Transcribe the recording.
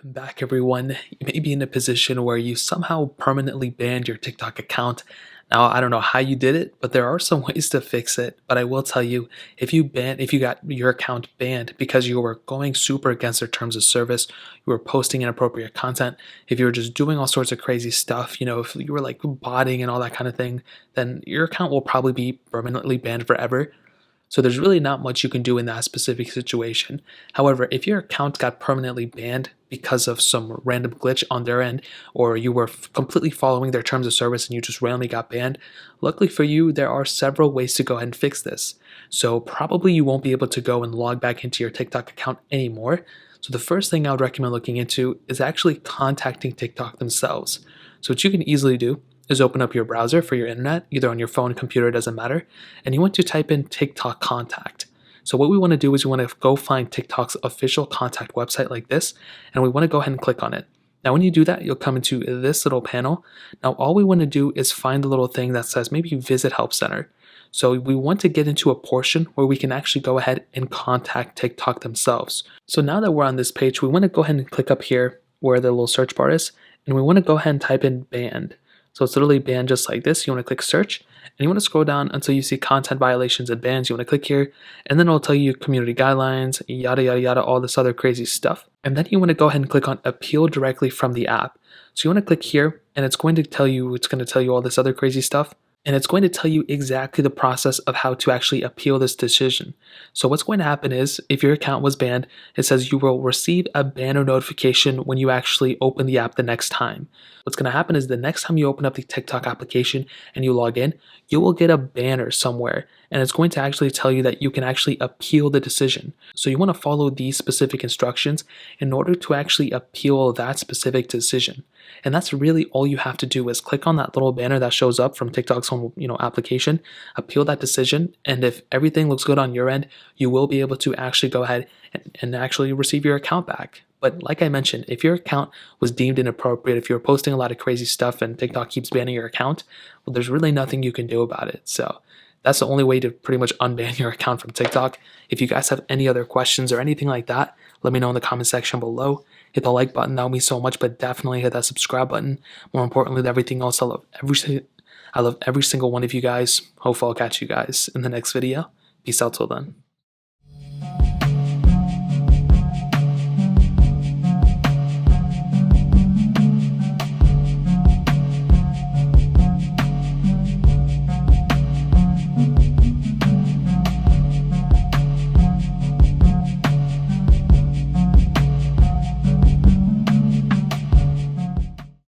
Welcome back, everyone. You may be in a position where you somehow permanently banned your TikTok account. Now, I don't know how you did it, but there are some ways to fix it. But I will tell you, if you got your account banned because you were going super against their terms of service, you were posting inappropriate content, if you were just doing all sorts of crazy stuff, if you were like botting and all that kind of thing, then your account will probably be permanently banned forever. So there's really not much you can do in that specific situation. However, if your account got permanently banned because of some random glitch on their end, or you were completely following their terms of service and you just randomly got banned, luckily for you, there are several ways to go ahead and fix this. So probably you won't be able to go and log back into your TikTok account anymore. So the first thing I would recommend looking into is actually contacting TikTok themselves. So what you can easily do is open up your browser for your internet, either on your phone, computer, it doesn't matter, and you want to type in TikTok contact. So what we want to do is we want to go find TikTok's official contact website like this, and we want to go ahead and click on it. Now when you do that, you'll come into this little panel. Now all we want to do is find the little thing that says maybe visit help center. So we want to get into a portion where we can actually go ahead and contact TikTok themselves. So now that we're on this page, we want to go ahead and click up here where the little search bar is, and we want to go ahead and type in banned. So it's literally banned just like this. You want to click search and you want to scroll down until you see content violations and bans. You want to click here and then it'll tell you community guidelines, yada, yada, yada, all this other crazy stuff. And then you want to go ahead and click on appeal directly from the app. So you want to click here and it's going to tell you all this other crazy stuff. And it's going to tell you exactly the process of how to actually appeal this decision. So what's going to happen is, if your account was banned, it says you will receive a banner notification when you actually open the app the next time. What's going to happen is the next time you open up the TikTok application and you log in, you will get a banner somewhere. And it's going to actually tell you that you can actually appeal the decision. So you want to follow these specific instructions in order to actually appeal that specific decision. And that's really all you have to do is click on that little banner that shows up from TikTok's own, application, appeal that decision, and if everything looks good on your end, you will be able to actually go ahead and actually receive your account back. But like I mentioned, if your account was deemed inappropriate, if you're posting a lot of crazy stuff and TikTok keeps banning your account, well, there's really nothing you can do about it. So that's the only way to pretty much unban your account from TikTok. If you guys have any other questions or anything like that, let me know in the comment section below. Hit the like button, that would mean so much, but definitely hit that subscribe button. More importantly than everything else, I love every single one of you guys. Hopefully I'll catch you guys in the next video. Peace out till then.